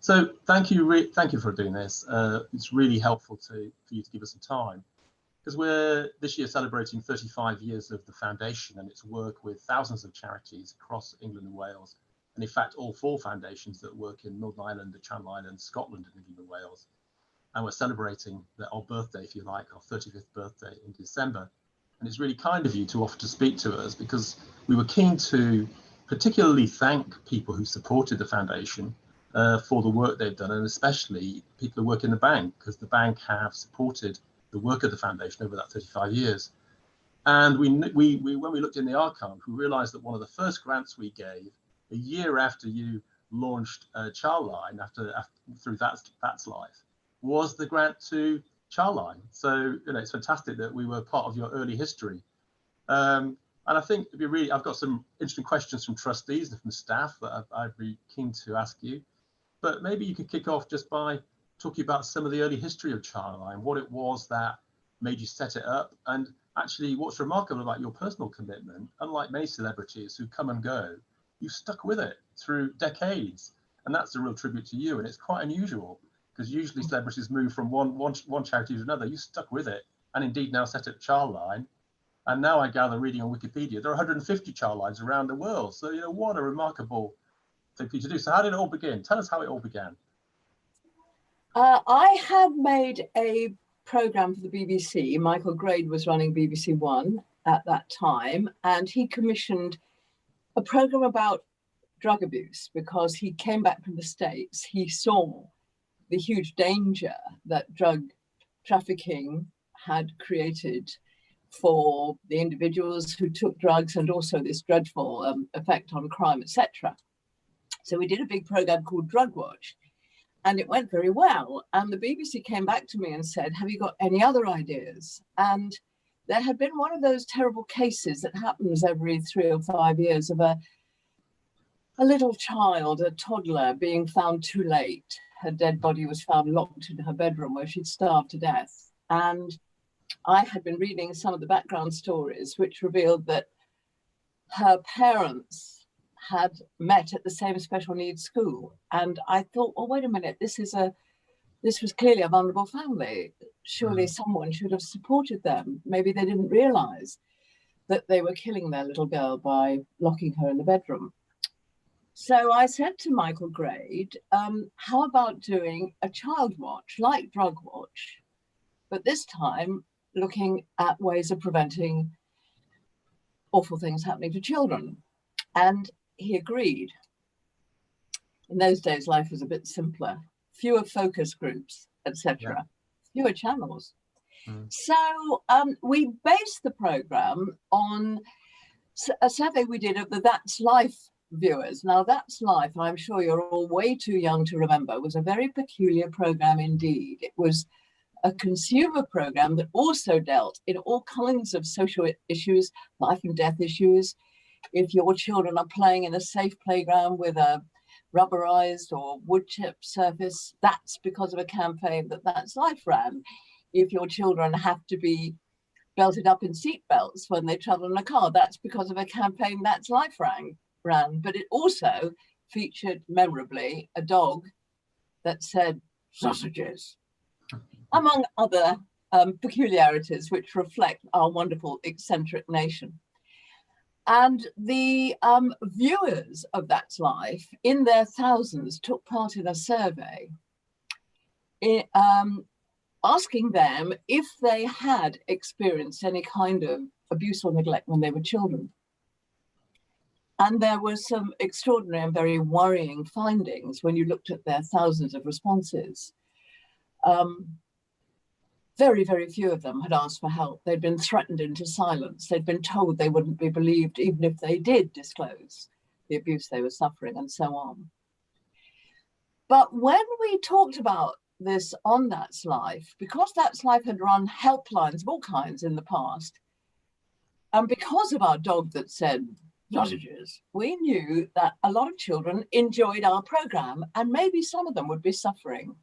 So thank you for doing this. It's really helpful for you to give us some time, because we're this year celebrating 35 years of the foundation and its work with thousands of charities across England and Wales, and in fact all 4 foundations that work in Northern Ireland, the Channel Islands, Scotland and England and Wales. And we're celebrating our birthday, if you like, our 35th birthday in December. And it's really kind of you to offer to speak to us, because we were keen to particularly thank people who supported the foundation for the work they've done, and especially people who work in the bank, because the bank have supported the work of the foundation over that 35 years. And when we looked in the archive, we realized that one of the first grants we gave a year after you launched Childline, through That's Life, was the grant to Childline. So it's fantastic that we were part of your early history. And I think I've got some interesting questions from trustees and from staff that I'd be keen to ask you. But maybe you could kick off just by talking about some of the early history of Childline, what it was that made you set it up, and actually what's remarkable about your personal commitment. Unlike many celebrities who come and go, you stuck with it through decades, and that's a real tribute to you. And it's quite unusual, because usually celebrities move from one charity to another. You stuck with it, and indeed now set up Childline. And now I gather, reading on Wikipedia, there are 150 Childlines around the world. So what a remarkable thing for you to do. So how did it all begin? Tell us how it all began. I had made a program for the BBC. Michael Grade was running BBC One at that time, and he commissioned a program about drug abuse because he came back from the States. He saw the huge danger that drug trafficking had created for the individuals who took drugs, and also this dreadful effect on crime, etc. So we did a big program called Drug Watch, and it went very well. And the BBC came back to me and said, have you got any other ideas? And there had been one of those terrible cases that happens every 3 or 5 years of a little child, a toddler, being found too late. Her dead body was found locked in her bedroom where she'd starved to death. And I had been reading some of the background stories, which revealed that her parents had met at the same special needs school. And I thought, well, wait a minute, this was clearly a vulnerable family. Surely someone should have supported them. Maybe they didn't realize that they were killing their little girl by locking her in the bedroom. So I said to Michael Grade, how about doing a child watch, like Drug Watch, but this time looking at ways of preventing awful things happening to children? And he agreed. In those days, life was a bit simpler, fewer focus groups, etc., fewer channels. So we based the program on a survey we did of the That's Life viewers. Now, That's Life, I'm sure you're all way too young to remember, was a very peculiar program indeed. It was a consumer program that also dealt in all kinds of social issues, life and death issues. If your children are playing in a safe playground with a rubberized or wood chip surface, that's because of a campaign that That's Life ran. If your children have to be belted up in seat belts when they travel in a car, that's because of a campaign That's Life ran. But it also featured memorably a dog that said sausages, among other peculiarities which reflect our wonderful eccentric nation. And the viewers of That's Life, in their thousands, took part in a survey asking them if they had experienced any kind of abuse or neglect when they were children. And there were some extraordinary and very worrying findings when you looked at their thousands of responses. Very, very few of them had asked for help. They'd been threatened into silence. They'd been told they wouldn't be believed even if they did disclose the abuse they were suffering, and so on. But when we talked about this on That's Life, because That's Life had run helplines of all kinds in the past, and because of our dog that said sausages, we knew that a lot of children enjoyed our program, and maybe some of them would be suffering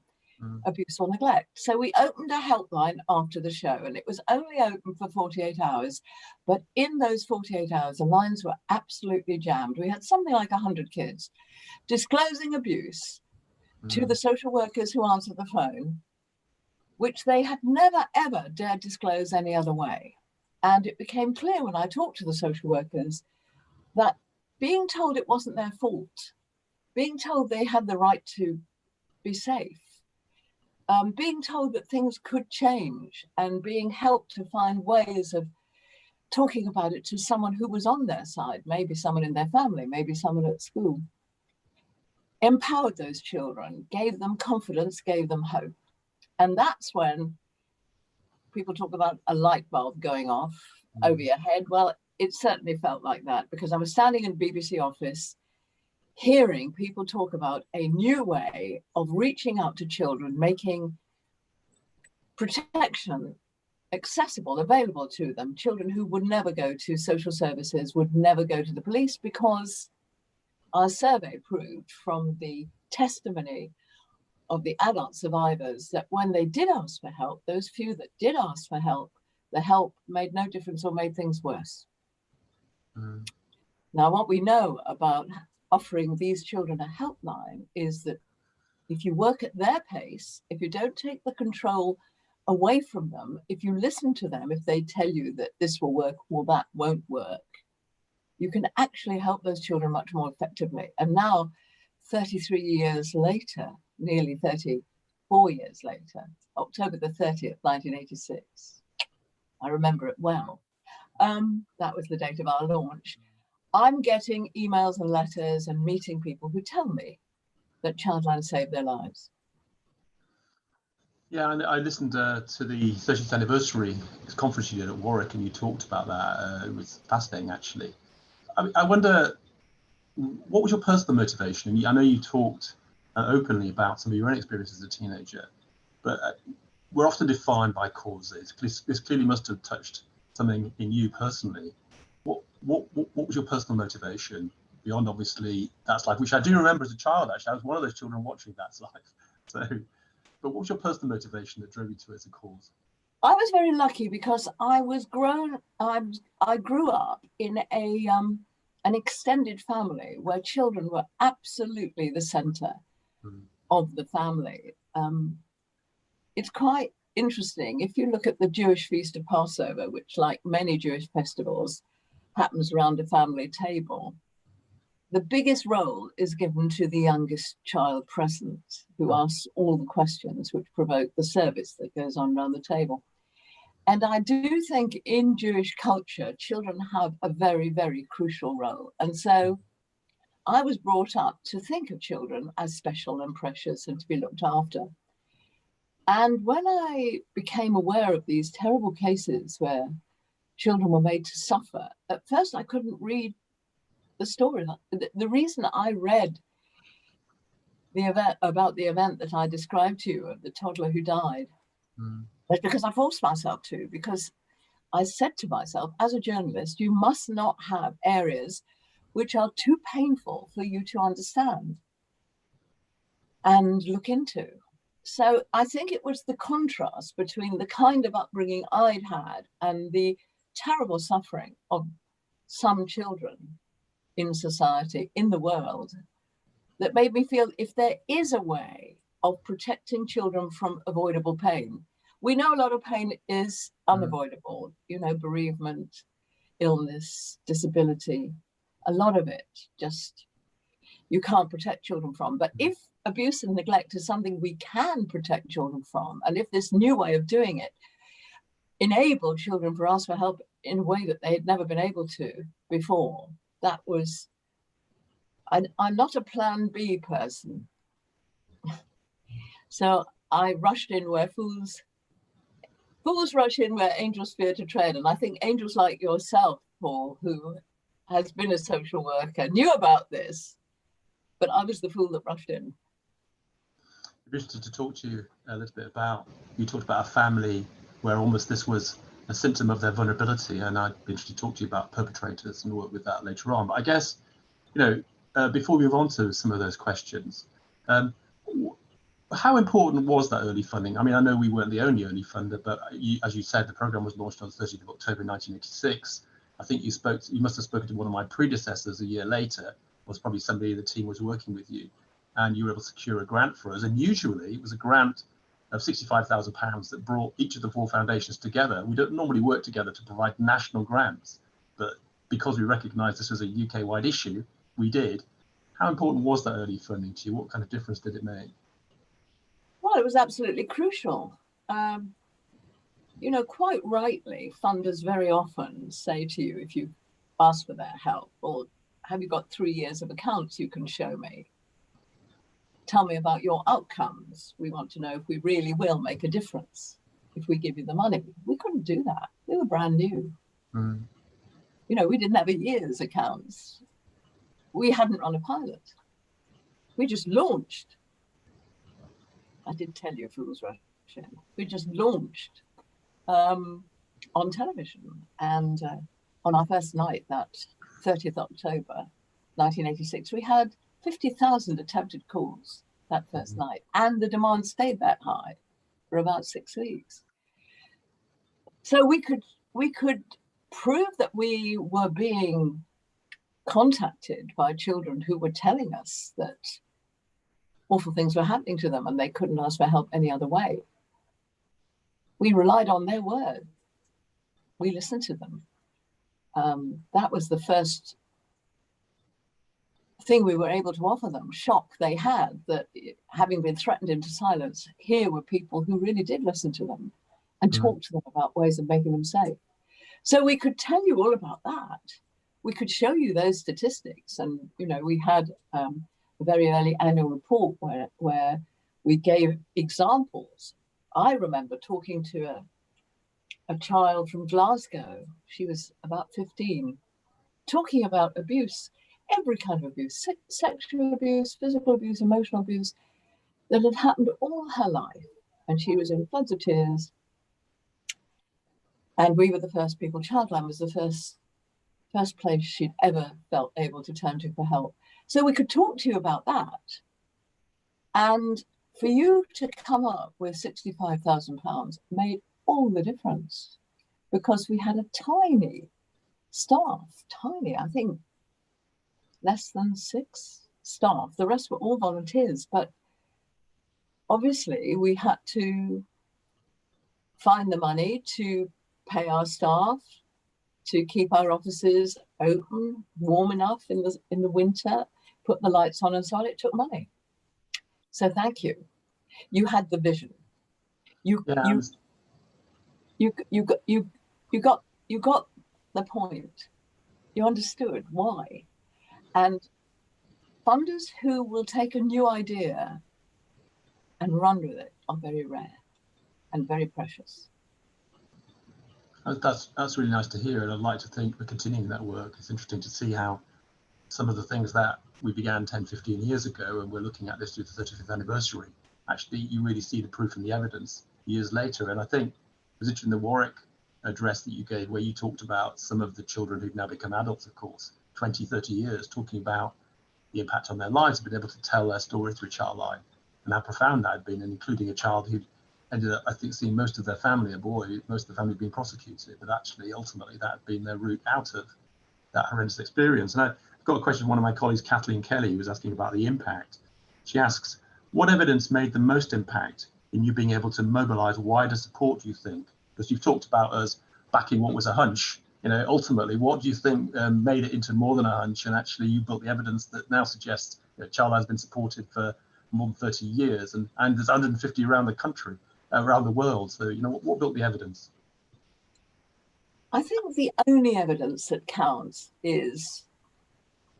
abuse or neglect. So we opened a helpline after the show, and it was only open for 48 hours. But in those 48 hours, the lines were absolutely jammed. We had something like 100 kids disclosing abuse to the social workers who answered the phone, which they had never, ever dared disclose any other way. And it became clear when I talked to the social workers that being told it wasn't their fault, being told they had the right to be safe, being told that things could change, and being helped to find ways of talking about it to someone who was on their side, maybe someone in their family, maybe someone at school, empowered those children, gave them confidence, gave them hope. And that's when people talk about a light bulb going off over your head. Well, it certainly felt like that, because I was standing in the BBC office hearing people talk about a new way of reaching out to children, making protection accessible, available to them. Children who would never go to social services, would never go to the police, because our survey proved from the testimony of the adult survivors that when they did ask for help, those few that did ask for help, the help made no difference or made things worse. Now, what we know about offering these children a helpline is that if you work at their pace, if you don't take the control away from them, if you listen to them, if they tell you that this will work or that won't work, you can actually help those children much more effectively. And now, 33 years later, nearly 34 years later, October the 30th, 1986, I remember it well. That was the date of our launch. I'm getting emails and letters and meeting people who tell me that Childline saved their lives. Yeah, and I listened to the 30th anniversary conference you did at Warwick, and you talked about that. It was fascinating, actually. I wonder, what was your personal motivation? And I know you talked openly about some of your own experiences as a teenager, but we're often defined by causes. This clearly must have touched something in you personally. What was your personal motivation beyond, obviously, That's Life, which I do remember as a child, actually. I was one of those children watching That's Life. So, but what was your personal motivation that drove you to it as a cause? I was very lucky because I grew up in an extended family where children were absolutely the center of the family. It's quite interesting. If you look at the Jewish Feast of Passover, which, like many Jewish festivals, happens around a family table, the biggest role is given to the youngest child present, who asks all the questions which provoke the service that goes on around the table. And I do think in Jewish culture, children have a very, very crucial role. And so I was brought up to think of children as special and precious and to be looked after. And when I became aware of these terrible cases where children were made to suffer, at first I couldn't read the story. The reason I read about the event that I described to you of the toddler who died was because I forced myself to, because I said to myself, as a journalist, you must not have areas which are too painful for you to understand and look into. So I think it was the contrast between the kind of upbringing I'd had and the terrible suffering of some children in society, in the world, that made me feel if there is a way of protecting children from avoidable pain. We know a lot of pain is unavoidable, bereavement, illness, disability, a lot of it just you can't protect children from. But if abuse and neglect is something we can protect children from, and if this new way of doing it enabled children to ask for help in a way that they had never been able to before, that was, I'm not a plan B person. So I rushed in where fools rush in where angels fear to tread. And I think angels like yourself, Paul, who has been a social worker, knew about this, but I was the fool that rushed in. I'd be interested to talk to you a little bit about, you talked about a family where almost this was a symptom of their vulnerability, and I'd be interested to talk to you about perpetrators and work with that later on. But I guess, before we move on to some of those questions, how important was that early funding? I mean, I know we weren't the only early funder, but as you said, the program was launched on 30th of October 1986. I think you must have spoken to one of my predecessors a year later, was probably somebody the team was working with you. and you were able to secure a grant for us. And usually it was a grant of £65,000 that brought each of the 4 foundations together. We don't normally work together to provide national grants, but because we recognised this was a UK-wide issue, we did. How important was that early funding to you? What kind of difference did it make? Well, it was absolutely crucial. You know, quite rightly, funders very often say to you, if you ask for their help, or have you got 3 years of accounts you can show me? Tell me about your outcomes. We want to know if we really will make a difference if we give you the money. We couldn't do that. We were brand new. Mm. You know, we didn't have a year's accounts. We hadn't run a pilot. We just launched. I did tell you fools rush in. We just launched on television. And on our first night, that 30th October, 1986, we had 50,000 attempted calls that first night. And the demand stayed that high for about 6 weeks. So we could prove that we were being contacted by children who were telling us that awful things were happening to them and they couldn't ask for help any other way. We relied on their word. We listened to them. That was the first thing we were able to offer them. Shock they had that, having been threatened into silence, here were people who really did listen to them and talk to them about ways of making them safe. So we could tell you all about that. We could show you those statistics. And, you know, we had a very early annual report where we gave examples. I remember talking to a child from Glasgow. She was about 15, talking about abuse, every kind of abuse, sexual abuse, physical abuse, emotional abuse, that had happened all her life. And she was in floods of tears. And we were the first people. Childline was the first place she'd ever felt able to turn to for help. So we could talk to you about that. And for you to come up with £65,000 made all the difference, because we had a tiny staff, I think less than 6 staff. The rest were all volunteers, but obviously we had to find the money to pay our staff, to keep our offices open, warm enough in the winter, put the lights on and so on. It took money. So thank you. You had the vision. You got the point. You understood why. And funders who will take a new idea and run with it are very rare and very precious. That's really nice to hear, and I'd like to think we're continuing that work. It's interesting to see how some of the things that we began 10, 15 years ago, and we're looking at this through the 35th anniversary, actually you really see the proof and the evidence years later. And I think it was interesting, the Warwick address that you gave, where you talked about some of the children who've now become adults, of course, 20, 30 years, talking about the impact on their lives, been able to tell their story through Childline, and how profound that had been, and including a child who ended up, I think, seeing most of their family, a boy, most of the family being prosecuted, but actually ultimately that had been their route out of that horrendous experience. And I've got a question from one of my colleagues, Kathleen Kelly, who was asking about the impact. She asks, what evidence made the most impact in you being able to mobilize wider support, do you think? Because you've talked about us backing what was a hunch. You know, ultimately, what do you think made it into more than a hunch? And actually, you built the evidence that now suggests that Childline has been supported for more than 30 years, and there's 150 around the country, around the world. So, you know, what built the evidence? I think the only evidence that counts is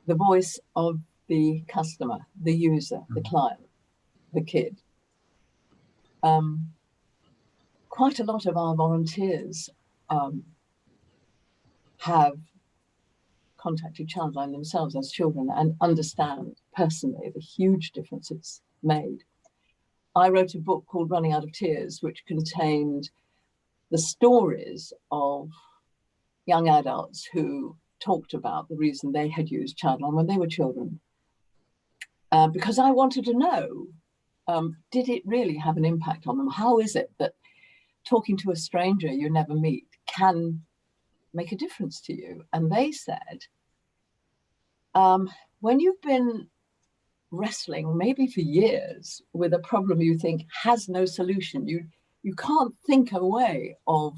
the voice of the customer, the user, the client, the kid. Quite a lot of our volunteers have contacted Childline themselves as children and understand personally the huge difference it's made. I wrote a book called Running Out of Tears, which contained the stories of young adults who talked about the reason they had used Childline when they were children. Because I wanted to know, did it really have an impact on them? How is it that talking to a stranger you never meet can make a difference to you? And they said, when you've been wrestling, maybe for years, with a problem you think has no solution. You can't think a way of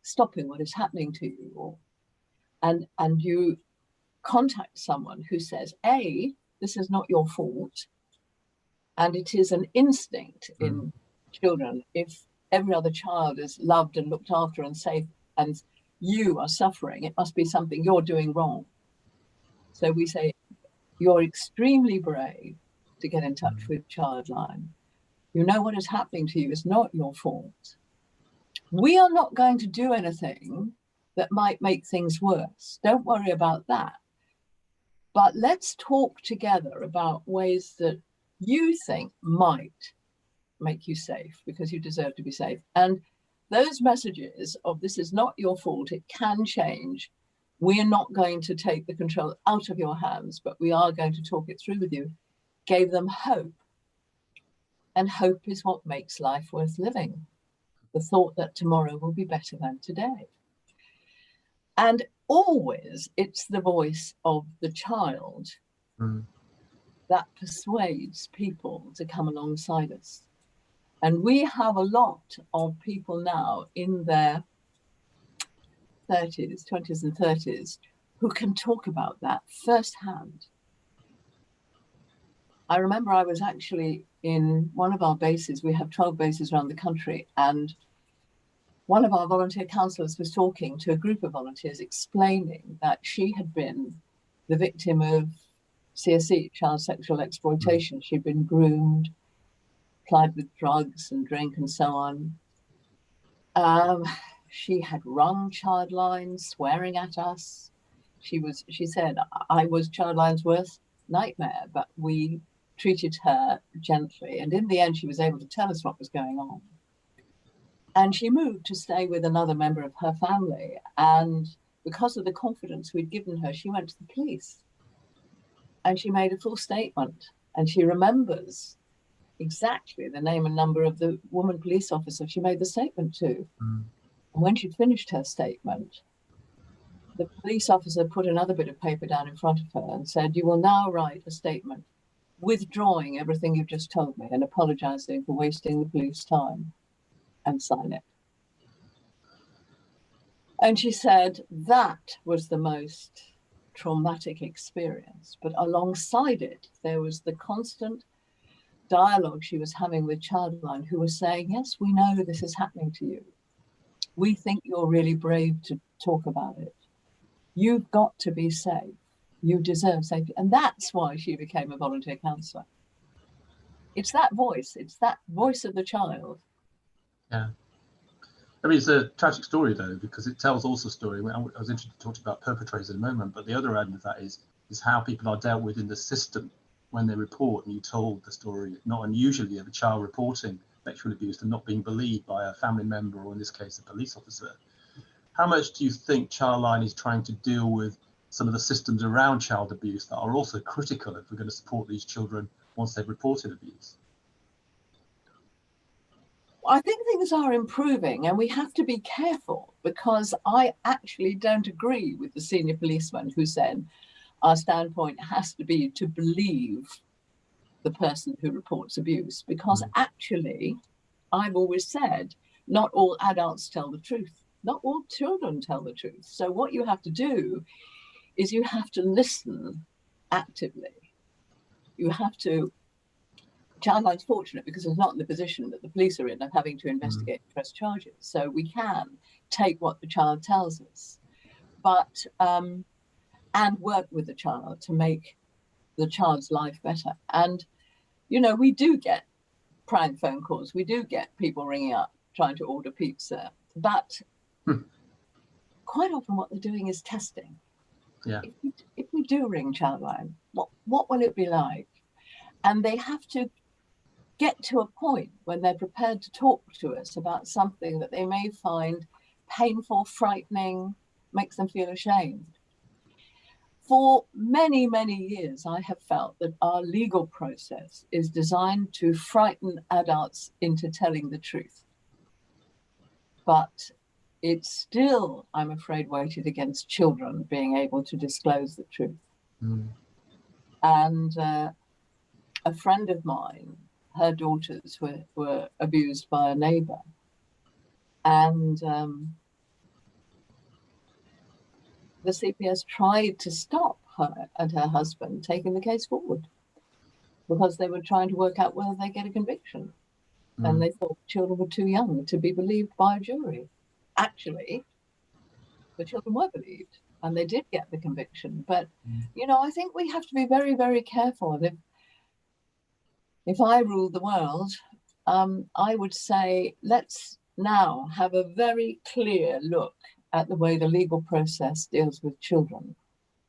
stopping what is happening to you, and you contact someone who says, A, this is not your fault, and it is an instinct in children. If every other child is loved and looked after and safe, and you are suffering, it must be something you're doing wrong. So we say, you're extremely brave to get in touch with Childline. You know what is happening to you is not your fault. We are not going to do anything that might make things worse. Don't worry about that. But let's talk together about ways that you think might make you safe, because you deserve to be safe. And those messages of this is not your fault, it can change. We're not going to take the control out of your hands, but we are going to talk it through with you, gave them hope. And hope is what makes life worth living. The thought that tomorrow will be better than today. And always it's the voice of the child that persuades people to come alongside us. And we have a lot of people now in their 30s, 20s and 30s who can talk about that firsthand. I remember I was actually in one of our bases. We have 12 bases around the country, and one of our volunteer counsellors was talking to a group of volunteers, explaining that she had been the victim of CSE, child sexual exploitation. She'd been groomed, plied with drugs and drink and so on. She had rung Childline, swearing at us. She said, I was Childline's worst nightmare, but we treated her gently. And in the end, she was able to tell us what was going on. And she moved to stay with another member of her family. And because of the confidence we'd given her, she went to the police. And she made a full statement. And she remembers exactly the name and number of the woman police officer she made the statement to. And when she'd finished her statement, the police officer put another bit of paper down in front of her and said, you will now write a statement withdrawing everything you've just told me and apologizing for wasting the police time, and sign it. And she said that was the most traumatic experience. But alongside it, there was the constant dialogue she was having with Childline, who was saying, yes, we know this is happening to you. We think you're really brave to talk about it. You've got to be safe. You deserve safety. And that's why she became a volunteer counsellor. It's that voice of the child. Yeah. I mean, it's a tragic story, though, because it tells also a story. I was interested to talk about perpetrators in a moment, but the other end of that is how people are dealt with in the system when they report. And you told the story, not unusually, of a child reporting sexual abuse and not being believed by a family member, or in this case, a police officer. How much do you think Childline is trying to deal with some of the systems around child abuse that are also critical if we're going to support these children once they've reported abuse? I think things are improving, and we have to be careful, because I actually don't agree with the senior policeman who said our standpoint has to be to believe the person who reports abuse, because actually, I've always said, not all adults tell the truth. Not all children tell the truth. So what you have to do is you have to listen actively. You have to, Childline's fortunate because it's not in the position that the police are in of having to investigate and press charges. So we can take what the child tells us, but and work with the child to make the child's life better. And, you know, we do get prank phone calls. We do get people ringing up trying to order pizza, but quite often what they're doing is testing. Yeah. If we do ring Childline, what will it be like? And they have to get to a point when they're prepared to talk to us about something that they may find painful, frightening, makes them feel ashamed. For many, many years, I have felt that our legal process is designed to frighten adults into telling the truth. But it's still, I'm afraid, weighted against children being able to disclose the truth. And a friend of mine, her daughters were abused by a neighbour, and the CPS tried to stop her and her husband taking the case forward because they were trying to work out whether they get a conviction. And they thought children were too young to be believed by a jury. Actually, the children were believed and they did get the conviction. But, you know, I think we have to be very, very careful. If I ruled the world, I would say, let's now have a very clear look at the way the legal process deals with children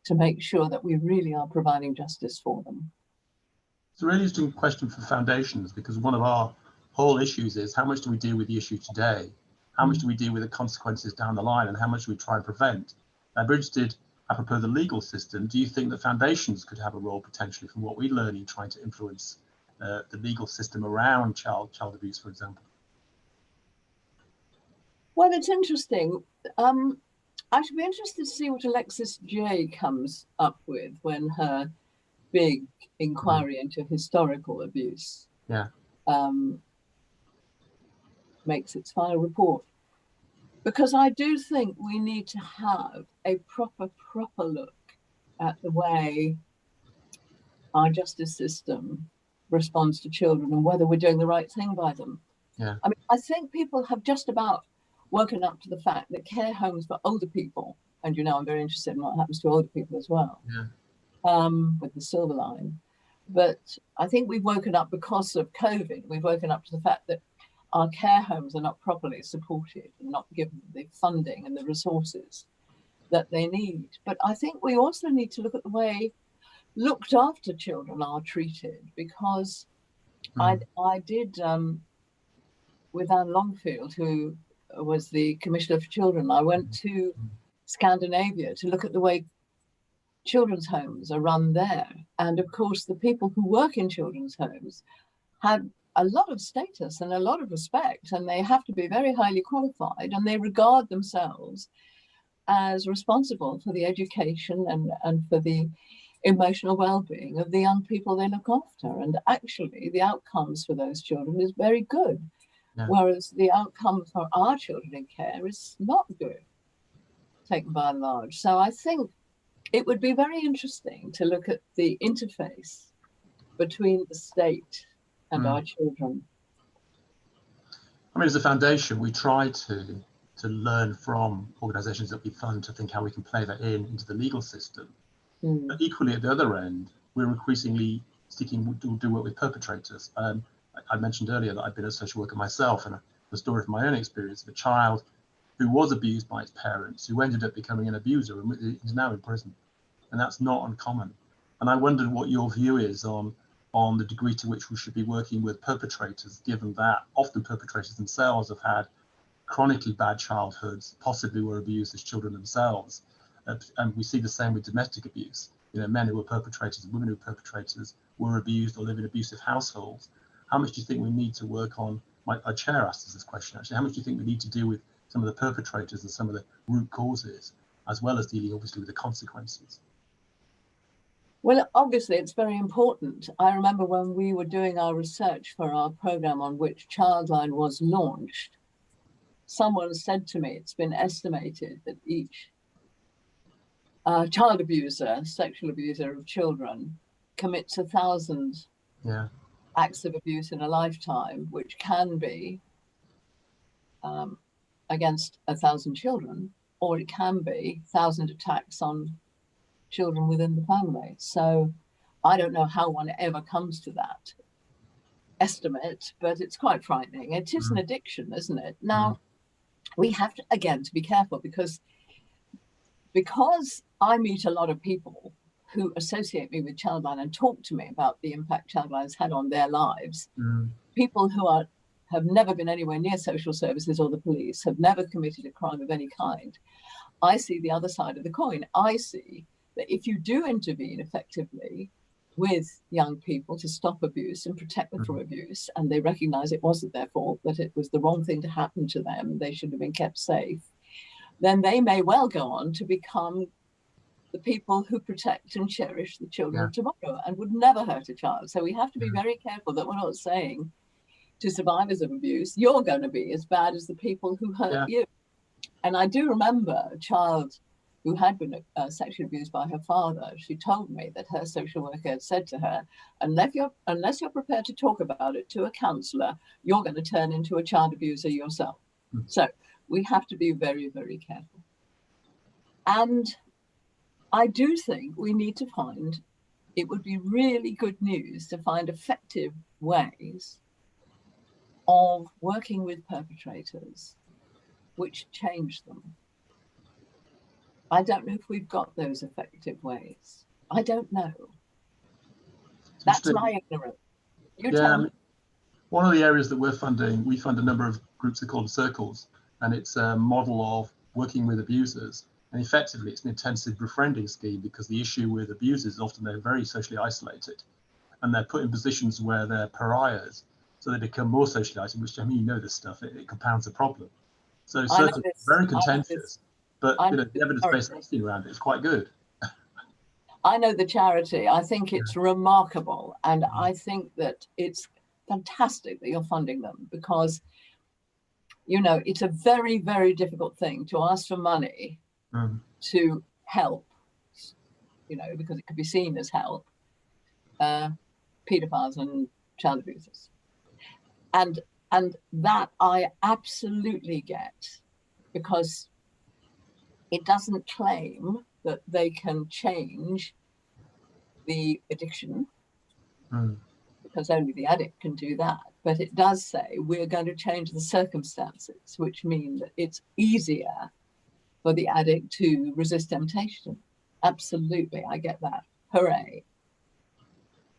to make sure that we really are providing justice for them. It's a really interesting question for foundations, because one of our whole issues is how much do we deal with the issue today? How much do we deal with the consequences down the line, and how much do we try and prevent? I'm interested, apropos the legal system, do you think that foundations could have a role potentially from what we learn in trying to influence the legal system around child abuse, for example? Well, it's interesting. I should be interested to see what Alexis J comes up with when her big inquiry into historical abuse makes its final report. Because I do think we need to have a proper look at the way our justice system responds to children and whether we're doing the right thing by them. Yeah. I mean, I think people have just about woken up to the fact that care homes for older people, and you know, I'm very interested in what happens to older people as well, with the Silver Line. But I think we've woken up because of COVID. We've woken up to the fact that our care homes are not properly supported and not given the funding and the resources that they need. But I think we also need to look at the way looked after children are treated, because I did, with Anne Longfield, who was the Commissioner for Children, I went to Scandinavia to look at the way children's homes are run there. And of course, the people who work in children's homes have a lot of status and a lot of respect, and they have to be very highly qualified, and they regard themselves as responsible for the education and for the emotional well-being of the young people they look after. And actually, the outcomes for those children is very good. Yeah. Whereas the outcome for our children in care is not good, taken by and large. So I think it would be very interesting to look at the interface between the state and our children. I mean, as a foundation, we try to learn from organisations that we fund to think how we can play that into the legal system. But equally, at the other end, we're increasingly seeking to do work with perpetrators. I mentioned earlier that I've been a social worker myself, and the story from my own experience of a child who was abused by his parents, who ended up becoming an abuser and is now in prison. And that's not uncommon. And I wondered what your view is on the degree to which we should be working with perpetrators, given that often perpetrators themselves have had chronically bad childhoods, possibly were abused as children themselves. And we see the same with domestic abuse. You know, men who were perpetrators and women who were perpetrators were abused or live in abusive households. How much do you think we need to work on? Our chair asked us this question, actually. How much do you think we need to deal with some of the perpetrators and some of the root causes, as well as dealing, obviously, with the consequences? Well, obviously, it's very important. I remember when we were doing our research for our program on which Childline was launched, someone said to me, it's been estimated that each child abuser, sexual abuser of children, commits 1,000 acts of abuse in a lifetime, which can be against 1,000 children, or it can be 1,000 attacks on children within the family. So I don't know how one ever comes to that estimate, but it's quite frightening. It is an addiction, isn't it? Now, we have to, again, to be careful, because I meet a lot of people who associate me with Childline and talk to me about the impact Childline has had on their lives. People who have never been anywhere near social services or the police, have never committed a crime of any kind. I see the other side of the coin. I see that if you do intervene effectively with young people to stop abuse and protect them from abuse, and they recognize it wasn't their fault, that it was the wrong thing to happen to them, they should have been kept safe, then they may well go on to become the people who protect and cherish the children Yeah. of tomorrow and would never hurt a child. So we have to be very careful that we're not saying to survivors of abuse, you're going to be as bad as the people who hurt you. And I do remember a child who had been sexually abused by her father. She told me that her social worker had said to her, unless you're prepared to talk about it to a counsellor, you're going to turn into a child abuser yourself. So we have to be very, very careful. And I do think we need to find, it would be really good news to find effective ways of working with perpetrators which change them. I don't know if we've got those effective ways. I don't know. That's my ignorance. You tell me. One of the areas that we fund a number of groups that are called circles, and it's a model of working with abusers. And effectively, it's an intensive befriending scheme, because the issue with abusers is often they're very socially isolated, and they're put in positions where they're pariahs, so they become more socially isolated, which, I mean, you know this stuff, it compounds the problem. So circles are very contentious, but the evidence-based testing around it is quite good. I know the charity. I think it's remarkable, and I think that it's fantastic that you're funding them, because it's a very, very difficult thing to ask for money to help, because it could be seen as help, paedophiles and child abusers. And that I absolutely get, because it doesn't claim that they can change the addiction, because only the addict can do that. But it does say we're going to change the circumstances, which mean that it's easier for the addict to resist temptation. Absolutely, I get that. Hooray.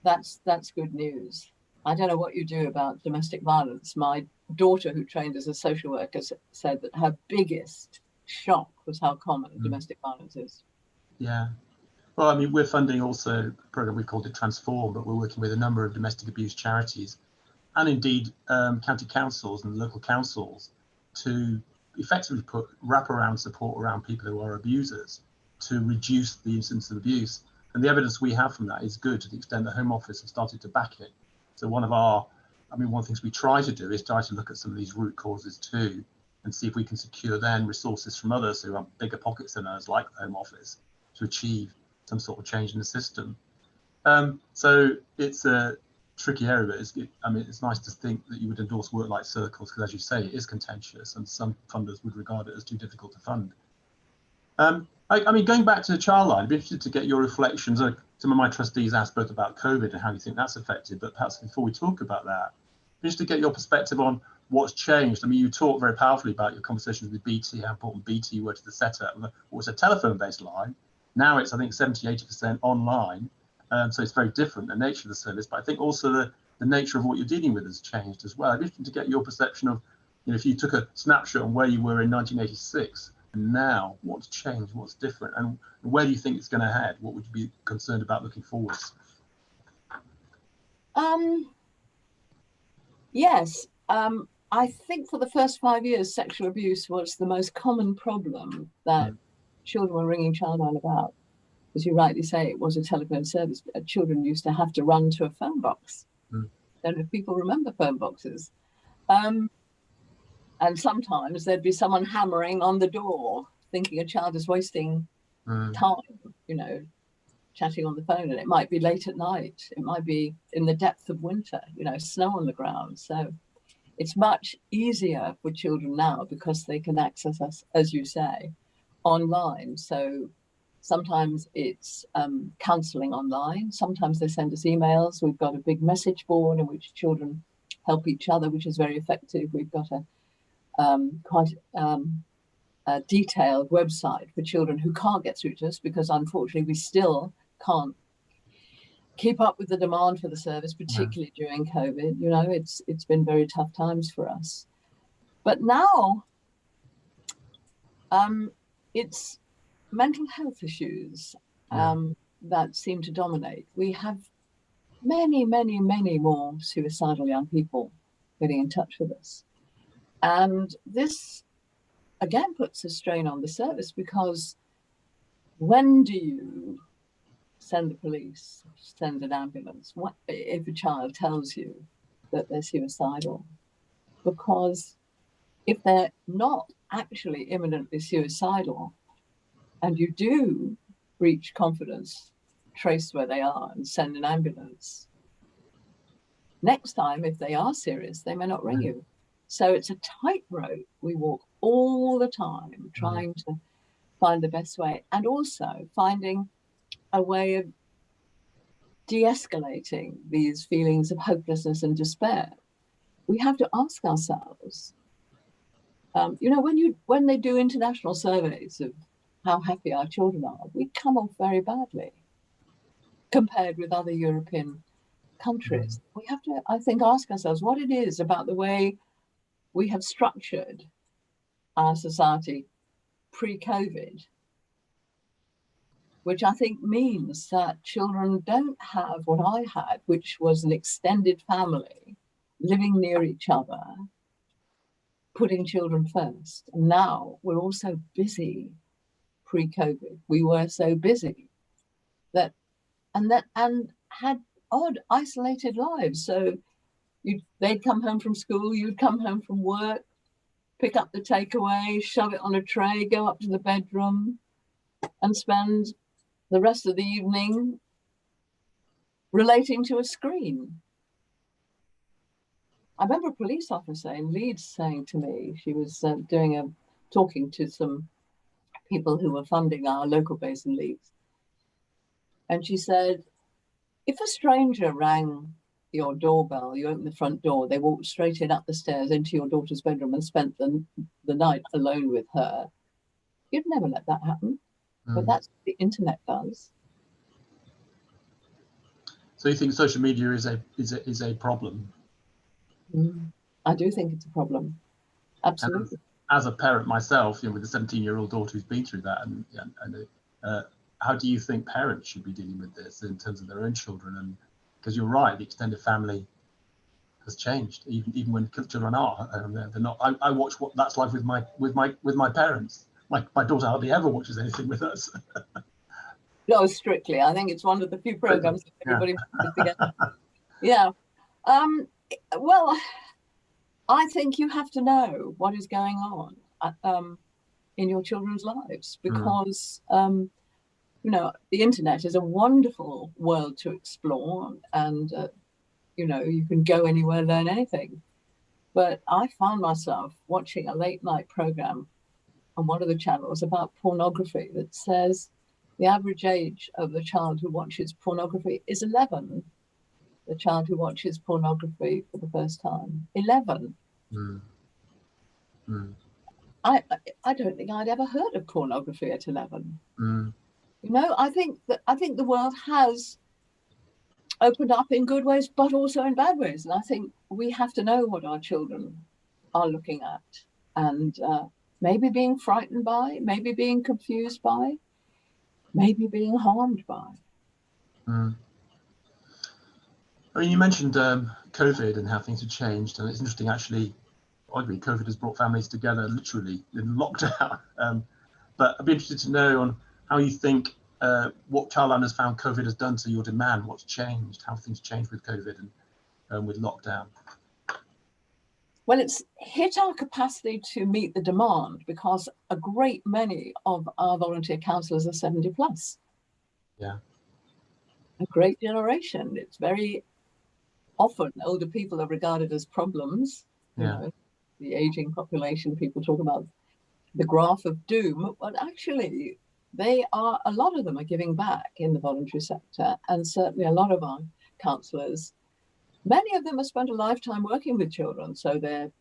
That's good news. I don't know what you do about domestic violence. My daughter, who trained as a social worker, said that her biggest shock was how common domestic violence is. Yeah. Well, I mean, we're funding also a program we called it Transform, but we're working with a number of domestic abuse charities and indeed county councils and local councils to effectively put wraparound support around people who are abusers to reduce the incidence of abuse. And the evidence we have from that is good, to the extent the Home Office have started to back it. So one of the things we try to do is try to look at some of these root causes too, and see if we can secure then resources from others who have bigger pockets than us, like the Home Office, to achieve some sort of change in the system. So it's a tricky area, but it's nice to think that you would endorse work like Circles, because as you say, it is contentious and some funders would regard it as too difficult to fund. Going back to Childline, I'd be interested to get your reflections. Some of my trustees asked both about COVID and how you think that's affected, but perhaps before we talk about that, just to get your perspective on what's changed. I mean, you talk very powerfully about your conversations with BT, how important BT were to the setup. It was a telephone-based line. Now it's, I think, 70-80% online. So it's very different, the nature of the service. But I think also the nature of what you're dealing with has changed as well. I'd be interested to get your perception of, if you took a snapshot on where you were in 1986 and now, what's changed, what's different, and where do you think it's going to head? What would you be concerned about looking forwards? Yes. I think for the first 5 years, sexual abuse was the most common problem that children were ringing Childline about. As you rightly say, it was a telephone service. Children used to have to run to a phone box. Don't know if people remember phone boxes. And sometimes there'd be someone hammering on the door, thinking a child is wasting time, chatting on the phone. And it might be late at night. It might be in the depth of winter, snow on the ground. So it's much easier for children now because they can access us, as you say, online. So sometimes it's counselling online. Sometimes they send us emails. We've got a big message board in which children help each other, which is very effective. We've got a quite a detailed website for children who can't get through to us, because unfortunately we still can't keep up with the demand for the service, particularly during COVID. It's been very tough times for us. But now it's mental health issues that seem to dominate. We have many, many, many more suicidal young people getting in touch with us. And this, again, puts a strain on the service, because when do you send the police, send an ambulance? What if a child tells you that they're suicidal? Because if they're not actually imminently suicidal, and you do reach confidence, trace where they are and send an ambulance, next time, if they are serious, they may not ring you. So it's a tightrope we walk all the time, trying to find the best way, and also finding a way of de-escalating these feelings of hopelessness and despair. We have to ask ourselves, when they do international surveys of how happy our children are, we come off very badly compared with other European countries. We have to, I think, ask ourselves what it is about the way we have structured our society pre-COVID, which I think means that children don't have what I had, which was an extended family living near each other, putting children first. And now we're all so busy pre-COVID. We were so busy that had odd isolated lives. So they'd come home from school, you'd come home from work, pick up the takeaway, shove it on a tray, go up to the bedroom and spend the rest of the evening relating to a screen. I remember a police officer in Leeds saying to me, she was talking to some people who were funding our local base in Leeds. And she said, if a stranger rang your doorbell, you opened the front door, they walked straight in up the stairs into your daughter's bedroom and spent the night alone with her, you'd never let that happen. But that's what the internet does. So you think social media is a problem? I do think it's a problem. Absolutely. As a parent myself, with a 17-year-old daughter who's been through that, and how do you think parents should be dealing with this in terms of their own children? And because you're right, the extended family has changed, even when children are, they're not. I watch what that's like with my parents. My daughter hardly ever watches anything with us. No, strictly. I think it's one of the few programs that everybody puts together. Yeah. Well, I think you have to know what is going on in your children's lives, because the internet is a wonderful world to explore, and you can go anywhere, learn anything. But I found myself watching a late night program on one of the channels about pornography that says the average age of the child who watches pornography is 11. The child who watches pornography for the first time, 11. I don't think I'd ever heard of pornography at 11. I think the world has opened up in good ways, but also in bad ways. And I think we have to know what our children are looking at, and maybe being frightened by, maybe being confused by, maybe being harmed by. I mean, you mentioned COVID and how things have changed, and it's interesting, actually, arguably COVID has brought families together literally in lockdown. But I'd be interested to know on how you think what Childline has found COVID has done to your demand, what's changed, how things changed with COVID and with lockdown. Well, it's hit our capacity to meet the demand because a great many of our volunteer counsellors are 70 plus. Yeah. A great generation. It's very often older people are regarded as problems. The aging population, people talk about the graph of doom, but actually a lot of them are giving back in the voluntary sector, and certainly a lot of our counsellors, many of them have spent a lifetime working with children, so they're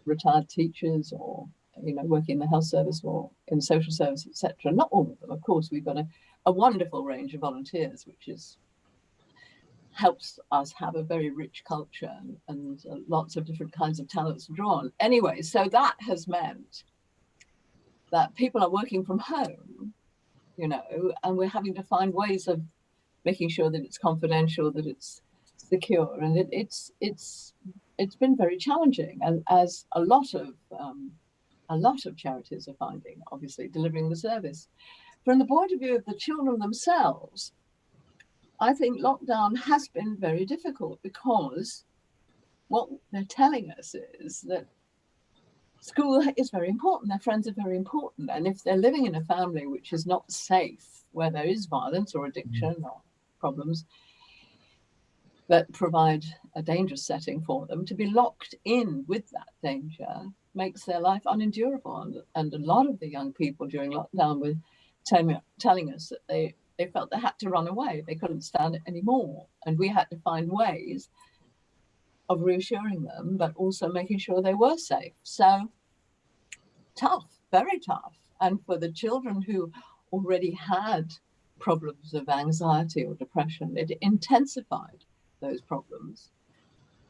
retired teachers or working in the health service or in the social service, etc. Not all of them, of course. We've got a wonderful range of volunteers, which helps us have a very rich culture and lots of different kinds of talents drawn. Anyway, so that has meant that people are working from home, and we're having to find ways of making sure that it's confidential, that it's secure, and it's been very challenging, and as a lot of charities are finding, obviously delivering the service. from the point of view of the children themselves, I think lockdown has been very difficult, because what they're telling us is that school is very important, their friends are very important. And if they're living in a family which is not safe, where there is violence or addiction or problems that provide a dangerous setting for them, to be locked in with that danger makes their life unendurable. And a lot of the young people during lockdown were telling us that they felt they had to run away. They couldn't stand it anymore. And we had to find ways of reassuring them, but also making sure they were safe. So tough, very tough. And for the children who already had problems of anxiety or depression, it intensified those problems.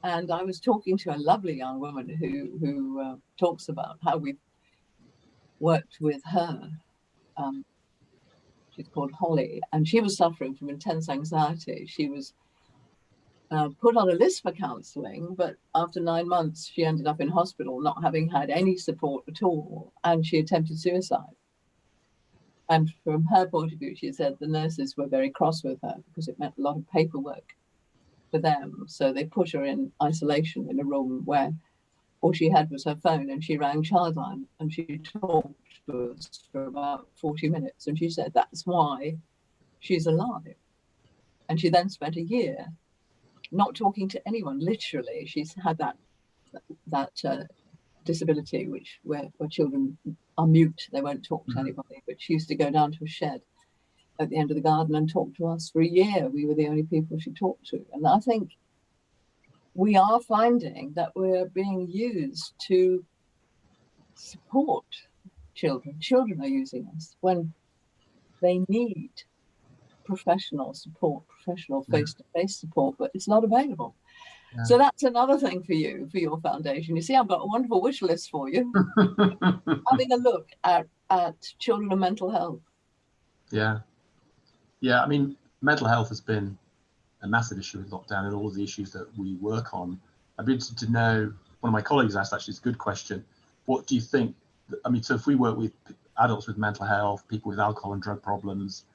And I was talking to a lovely young woman who talks about how we've worked with her. She's called Holly, and she was suffering from intense anxiety. She was put on a list for counselling, but after 9 months, she ended up in hospital, not having had any support at all, and she attempted suicide. And from her point of view, she said the nurses were very cross with her because it meant a lot of paperwork for them. So they put her in isolation in a room where all she had was her phone, and she rang Childline, and she talked to us for about 40 minutes. And she said that's why she's alive. And she then spent a year not talking to anyone. Literally, she's had that disability, where children are mute, they won't talk to anybody. But she used to go down to a shed at the end of the garden and talk to us for a year. We were the only people she talked to. And I think we are finding that we're being used to support children. Children are using us when they need professional support, professional face-to-face support, but it's not available. Yeah. So that's another thing for you, for your foundation. You see, I've got a wonderful wish list for you. Having a look at children and mental health. Yeah. I mean, mental health has been a massive issue with lockdown and all of the issues that we work on. I'd be interested to know, one of my colleagues asked, actually, it's a good question. What do you think, so if we work with adults with mental health, people with alcohol and drug problems,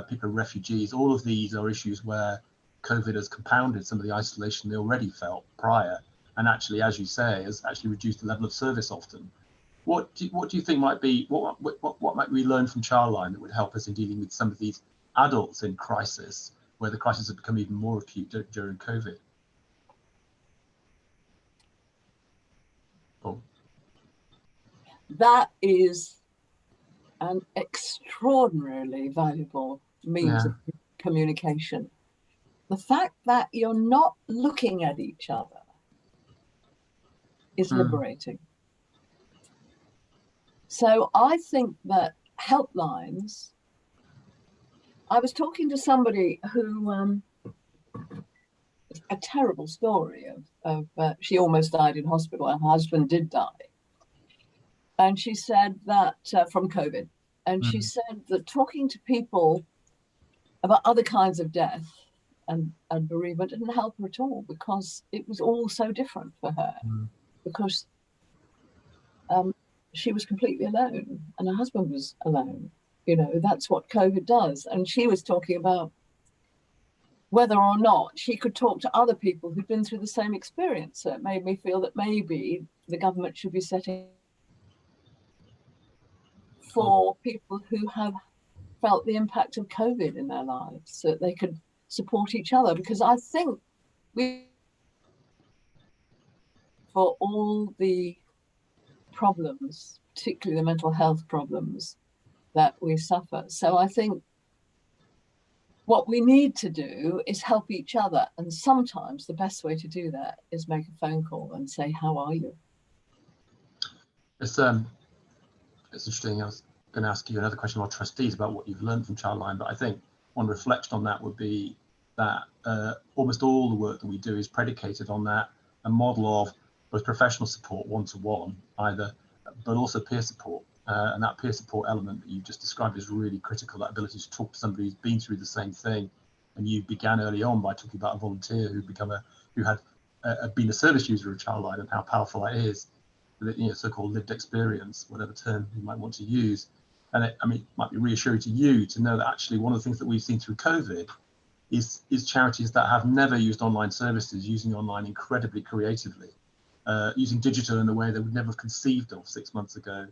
people refugees, all of these are issues where COVID has compounded some of the isolation they already felt prior, and actually, as you say, has actually reduced the level of service often. What do you think might be, what might we learn from Childline that would help us in dealing with some of these adults in crisis, where the crisis has become even more acute during COVID? Oh. That is an extraordinarily valuable means of communication. The fact that you're not looking at each other is liberating. So I think that helplines, I was talking to somebody who, a terrible story of she almost died in hospital. Her husband did die. And she said that from COVID, and she said that talking to people about other kinds of death and bereavement didn't help her at all, because it was all so different for her, because she was completely alone and her husband was alone. You know, that's what COVID does. And she was talking about whether or not she could talk to other people who'd been through the same experience. So it made me feel that maybe the government should be setting for people who have felt the impact of COVID in their lives, so that they could support each other. Because I think for all the problems, particularly the mental health problems that we suffer. So I think what we need to do is help each other. And sometimes the best way to do that is make a phone call and say, how are you? It's interesting. I was going to ask you another question about trustees, about what you've learned from Childline, but I think one reflection on that would be that almost all the work that we do is predicated on that, a model of both professional support one-to-one either, but also peer support. And that peer support element that you just described is really critical, that ability to talk to somebody who's been through the same thing. And you began early on by talking about a volunteer who had been a service user of Childline, and how powerful that is, so-called lived experience, whatever term you might want to use. And it might be reassuring to you to know that actually one of the things that we've seen through COVID is charities that have never used online services using online incredibly creatively, using digital in a way they would never have conceived of 6 months ago,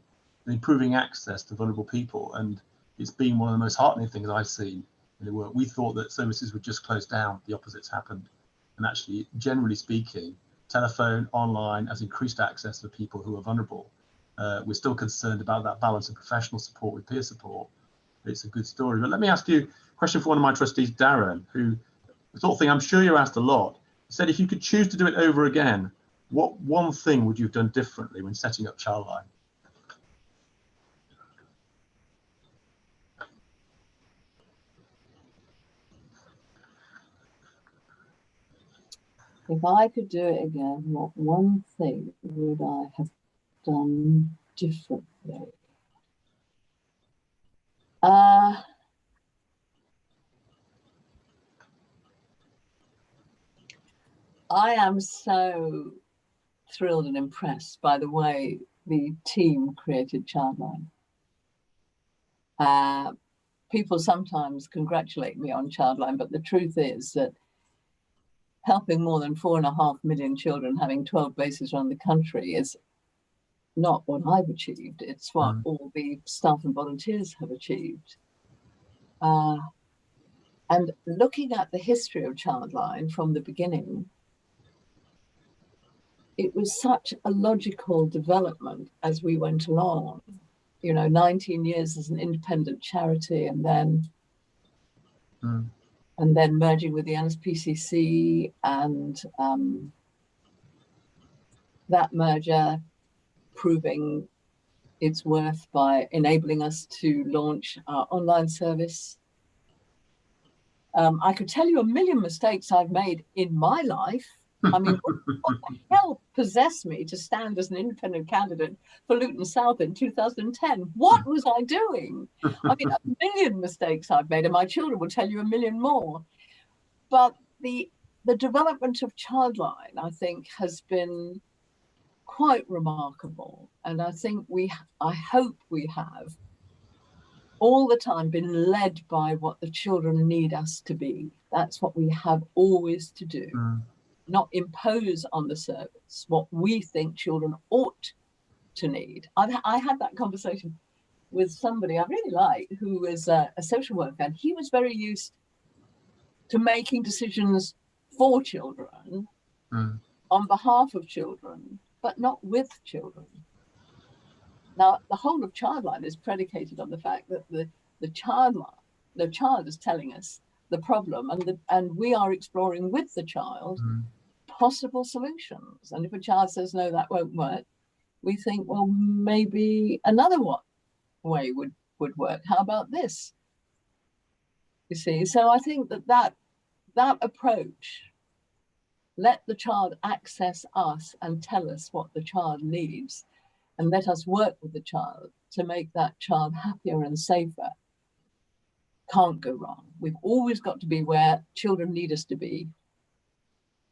and improving access to vulnerable people. And it's been one of the most heartening things I've seen in the work. We thought that services would just close down. The opposite's happened. And actually, generally speaking, telephone, online has increased access for people who are vulnerable. We're still concerned about that balance of professional support with peer support. It's a good story. But let me ask you a question for one of my trustees, Darren, who the sort of thing I'm sure you're asked a lot. He said, if you could choose to do it over again, what one thing would you have done differently when setting up Childline? If I could do it again, what one thing would I have done differently? I am so thrilled and impressed by the way the team created Childline. People sometimes congratulate me on Childline, but the truth is that helping more than 4.5 million children having 12 bases around the country is not what I've achieved. It's what all the staff and volunteers have achieved. And looking at the history of Childline from the beginning, it was such a logical development as we went along. 19 years as an independent charity, and then merging with the NSPCC, and that merger proving its worth by enabling us to launch our online service. I could tell you a million mistakes I've made in my life. I mean, what the hell possessed me to stand as an independent candidate for Luton South in 2010? What was I doing? I mean, a million mistakes I've made, and my children will tell you a million more. But the development of Childline, I think, has been quite remarkable. And I think I hope we have all the time been led by what the children need us to be. That's what we have always to do. Not impose on the service what we think children ought to need. I had that conversation with somebody I really like, who is a social worker, and he was very used to making decisions for children, on behalf of children, but not with children. Now, the whole of Childline is predicated on the fact that the child is telling us the problem, and we are exploring with the child possible solutions. And if a child says, no, that won't work, we think, well, maybe another way would work. How about this? You see, so I think that approach, let the child access us and tell us what the child needs, and let us work with the child to make that child happier and safer, can't go wrong. We've always got to be where children need us to be.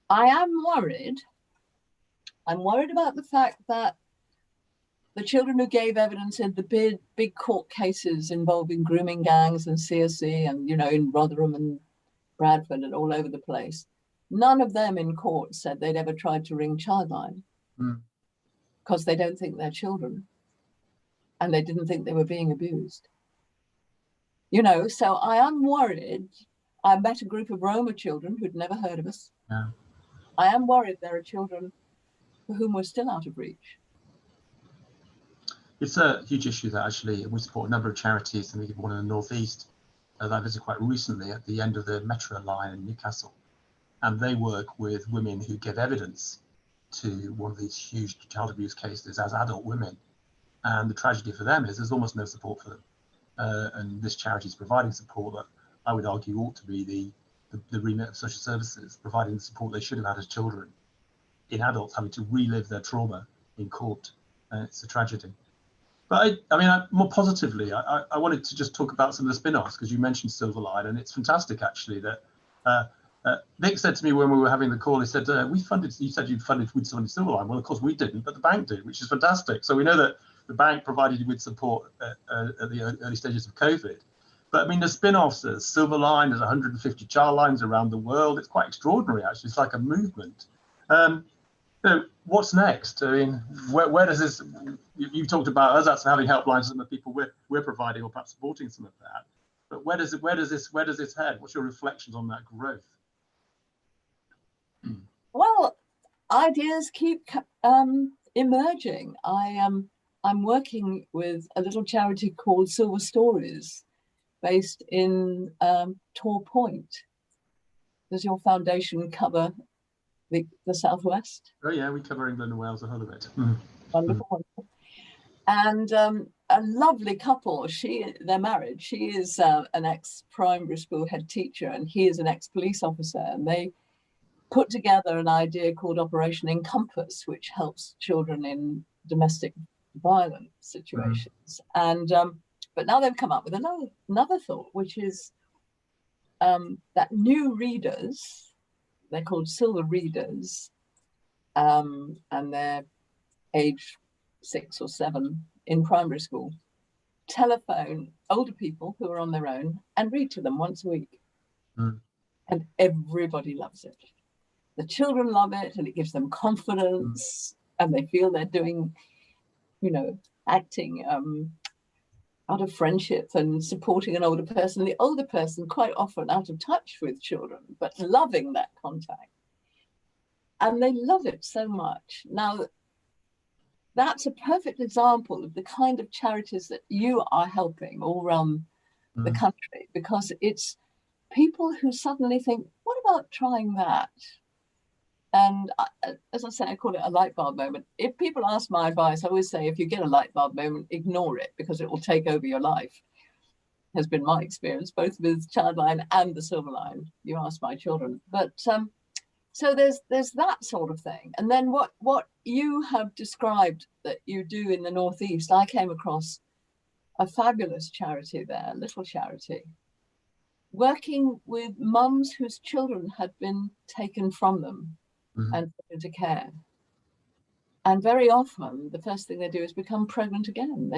I am worried. I'm worried about the fact that the children who gave evidence in the big court cases involving grooming gangs and CSE and, in Rotherham and Bradford and all over the place, none of them in court said they'd ever tried to ring Childline because they don't think they're children and they didn't think they were being abused. So I am worried. I met a group of Roma children who'd never heard of us. Yeah. I am worried there are children for whom we're still out of reach. It's a huge issue that actually we support a number of charities, and we have one in the Northeast that I visited quite recently at the end of the Metro line in Newcastle. And they work with women who give evidence to one of these huge child abuse cases as adult women. And the tragedy for them is there's almost no support for them. And this charity is providing support that I would argue ought to be the remit of social services, providing the support they should have had as children, in adults having to relive their trauma in court. It's a tragedy. But more positively, I wanted to just talk about some of the spin-offs, because you mentioned Silverline, and it's fantastic actually that Nick said to me when we were having the call, he said, you said you'd funded with Silverline. Well, of course we didn't, but the bank did, which is fantastic. So we know that the bank provided you with support at the early stages of COVID. But I mean, the spin-offs, there's Silverline, there's 150 Childlines around the world. It's quite extraordinary, actually. It's like a movement. What's next? I mean, where does this? You talked about us as having helplines, some of the people we're providing, or perhaps supporting some of that. But where does this head? What's your reflections on that growth? Well, ideas keep emerging. I'm working with a little charity called Silver Stories, based in Tor Point. Does your foundation cover the southwest? Oh yeah, we cover England and Wales, the whole of it. Wonderful, wonderful. And a lovely couple. They're married. She is an ex-primary school head teacher, and he is an ex-police officer. And they put together an idea called Operation Encompass, which helps children in domestic violence situations. And but now they've come up with another thought, which is that new readers, they're called Silver Readers, and they're age 6 or 7 in primary school, telephone older people who are on their own and read to them once a week. And everybody loves it. The children love it, and it gives them confidence, and they feel they're doing, acting out of friendship and supporting an older person. The older person quite often out of touch with children, but loving that contact. And they love it so much. Now, that's a perfect example of the kind of charities that you are helping all around the country, because it's people who suddenly think, what about trying that? And as I say, I call it a light bulb moment. If people ask my advice, I always say, if you get a light bulb moment, ignore it, because it will take over your life. Has been my experience, both with Childline and the Silverline. You ask my children. But so there's that sort of thing. And then what you have described that you do in the Northeast, I came across a fabulous charity there, a little charity, working with mums whose children had been taken from them and put into care. And very often, the first thing they do is become pregnant again.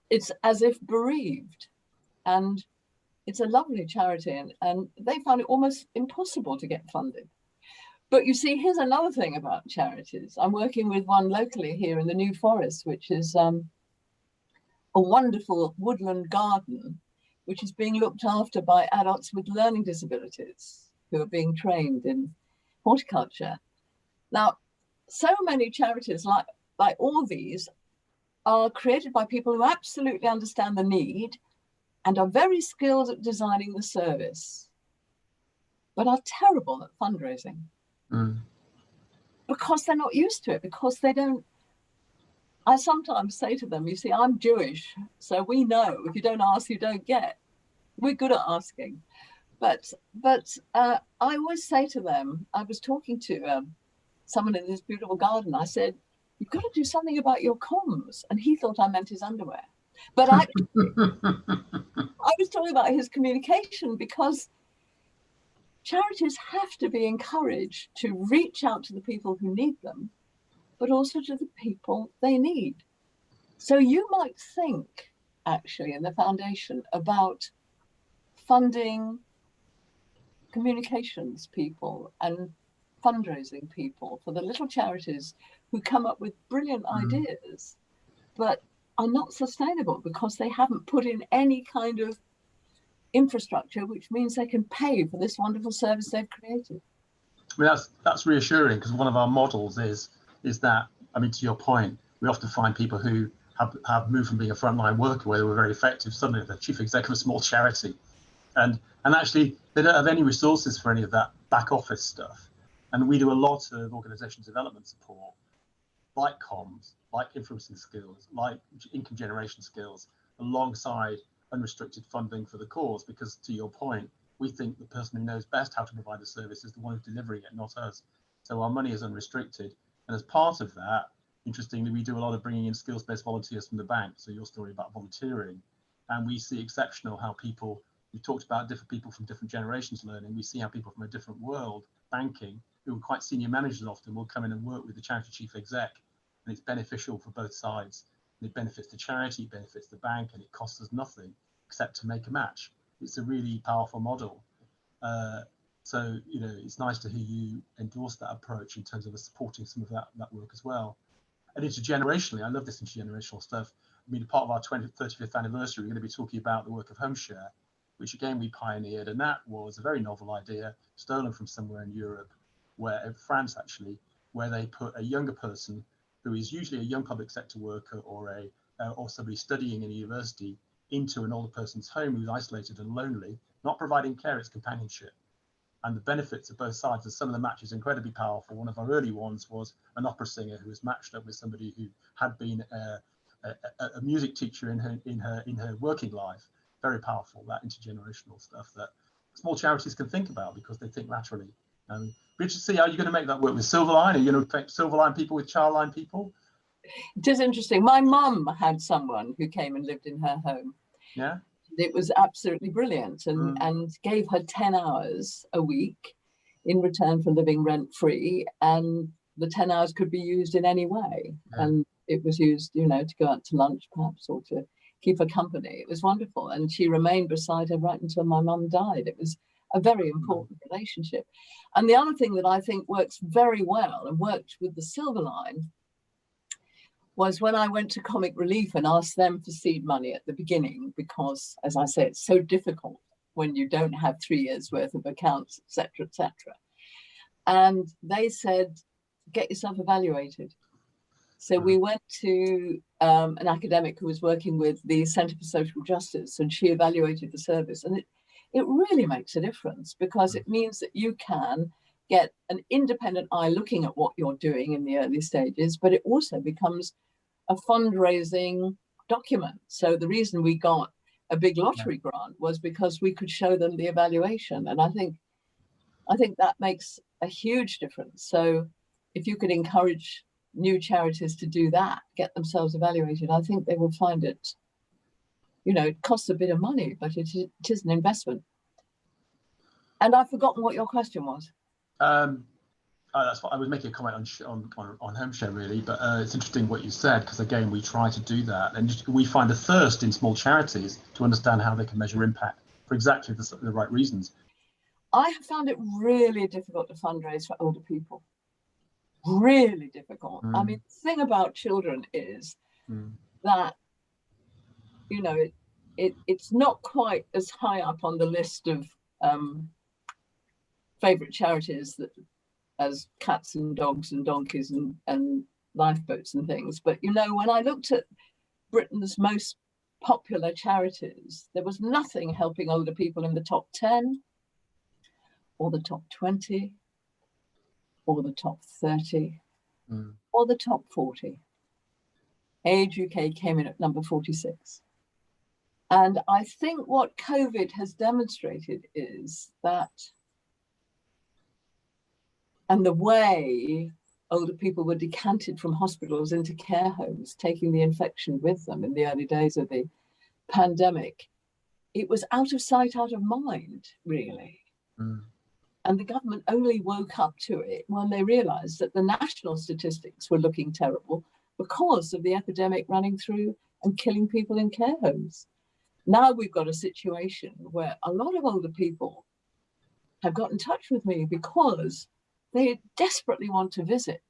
It's as if bereaved. And it's a lovely charity, and they found it almost impossible to get funded. But you see, here's another thing about charities. I'm working with one locally here in the New Forest, which is a wonderful woodland garden, which is being looked after by adults with learning disabilities who are being trained in horticulture. Now, so many charities like all these are created by people who absolutely understand the need and are very skilled at designing the service, but are terrible at fundraising because they're not used to it, because they don't. I sometimes say to them, you see, I'm Jewish, so we know if you don't ask, you don't get. We're good at asking. But I always say to them, I was talking to someone in this beautiful garden, I said, you've got to do something about your comms. And he thought I meant his underwear. But I was talking about his communication, because charities have to be encouraged to reach out to the people who need them, but also to the people they need. So you might think, actually, in the foundation about funding communications people and fundraising people for the little charities who come up with brilliant ideas, but are not sustainable because they haven't put in any kind of infrastructure, which means they can pay for this wonderful service they've created. I mean, that's reassuring, because one of our models is that, I mean, to your point, we often find people who have moved from being a frontline worker where they were very effective, suddenly they're chief executive of a small charity, and actually they don't have any resources for any of that back office stuff. And we do a lot of organization development support, like comms, like influencing skills, like income generation skills, alongside unrestricted funding for the cause, because to your point, we think the person who knows best how to provide the service is the one who's delivering it, not us. So our money is unrestricted. And as part of that, interestingly, we do a lot of bringing in skills-based volunteers from the bank. So your story about volunteering, and we see exceptional how people, we talked about different people from different generations learning. We see how people from a different world, banking, who are quite senior managers often, will come in and work with the charity chief exec and it's beneficial for both sides. And it benefits the charity, it benefits the bank, and it costs us nothing except to make a match. It's a really powerful model. So, you know, it's nice to hear you endorse that approach in terms of supporting some of that work as well. And intergenerationally, I love this intergenerational stuff. I mean, part of our 35th anniversary, we're going to be talking about the work of home share, which again we pioneered, and that was a very novel idea, stolen from somewhere in Europe, where France actually, where they put a younger person who is usually a young public sector worker or somebody studying in a university into an older person's home who's isolated and lonely, not providing care, it's companionship. And the benefits of both sides, and some of the matches incredibly powerful. One of our early ones was an opera singer who was matched up with somebody who had been a music teacher in her working life. Very powerful, that intergenerational stuff that small charities can think about because they think laterally. Be interested to see how you're going to make that work with Silverline. Are you going to affect Silverline people with Childline people? It is interesting. My mum had someone who came and lived in her home. Yeah. It was absolutely brilliant, and gave her 10 hours a week in return for living rent-free, and the 10 hours could be used in any way. Yeah. And it was used, you know, to go out to lunch perhaps, or to keep her company. It was wonderful, and she remained beside her right until my mum died. It was a very important relationship. And the other thing that I think works very well and worked with the Silverline was when I went to Comic Relief and asked them for seed money at the beginning, because, as I say, it's so difficult when you don't have 3 years worth of accounts, etc., etc. And they said, get yourself evaluated. So we went to an academic who was working with the Centre for Social Justice, and she evaluated the service. And it really makes a difference, because it means that you can get an independent eye looking at what you're doing in the early stages, but it also becomes a fundraising document. So the reason we got a big lottery grant was because we could show them the evaluation. And I think that makes a huge difference. So if you could encourage new charities to do that, get themselves evaluated, I think they will find it, you know, it costs a bit of money, but it is an investment. And I've forgotten what your question was. That's what I was making a comment on home share, really, but it's interesting what you said, because again we try to do that, and we find a thirst in small charities to understand how they can measure impact for exactly the right reasons. I have found it really difficult to fundraise for older people. Really difficult. I mean, the thing about children is that, you know, it's not quite as high up on the list of favourite charities as cats and dogs and donkeys and lifeboats and things. But, you know, when I looked at Britain's most popular charities, there was nothing helping older people in the top 10 or the top 20 or the top 30 or the top 40. Age UK came in at number 46. And I think what COVID has demonstrated is that, and the way older people were decanted from hospitals into care homes, taking the infection with them in the early days of the pandemic, it was out of sight, out of mind, really. And the government only woke up to it when they realized that the national statistics were looking terrible because of the epidemic running through and killing people in care homes. Now we've got a situation where a lot of older people have got in touch with me because they desperately want to visit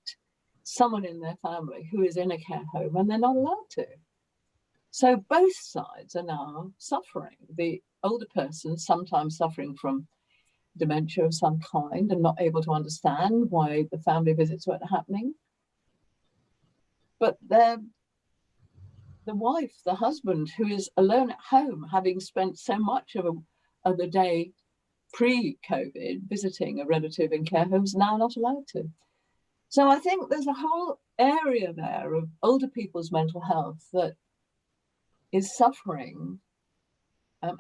someone in their family who is in a care home, and they're not allowed to. So both sides are now suffering. The older person sometimes suffering from dementia of some kind and not able to understand why the family visits weren't happening. But the wife, the husband, who is alone at home, having spent so much of the day pre-COVID visiting a relative in care homes, now not allowed to. So I think there's a whole area there of older people's mental health that is suffering.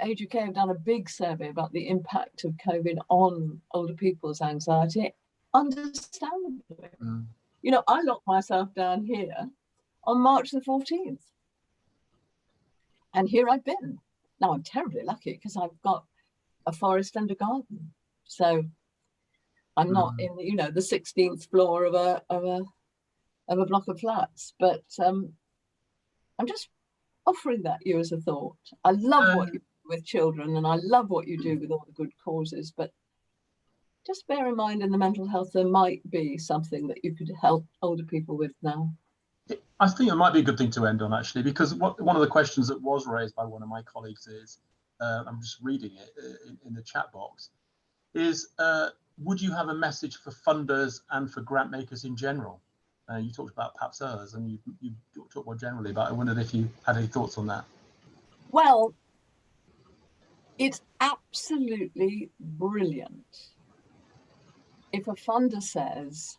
Age UK have done a big survey about the impact of COVID on older people's anxiety, understandably. You know, I locked myself down here on March the 14th. And here I've been. Now I'm terribly lucky because I've got a forest and a garden. So I'm not in, you know, the 16th floor of a of a block of flats. But I'm just offering that you as a thought. I love what you do with children, and I love what you do with all the good causes, but just bear in mind in the mental health, there might be something that you could help older people with now. I think it might be a good thing to end on, actually, because one of the questions that was raised by one of my colleagues is, I'm just reading it in the chat box, is would you have a message for funders and for grant makers in general? You talked about perhaps ours, and you talked more generally, but I wondered if you had any thoughts on that. Well, it's absolutely brilliant if a funder says,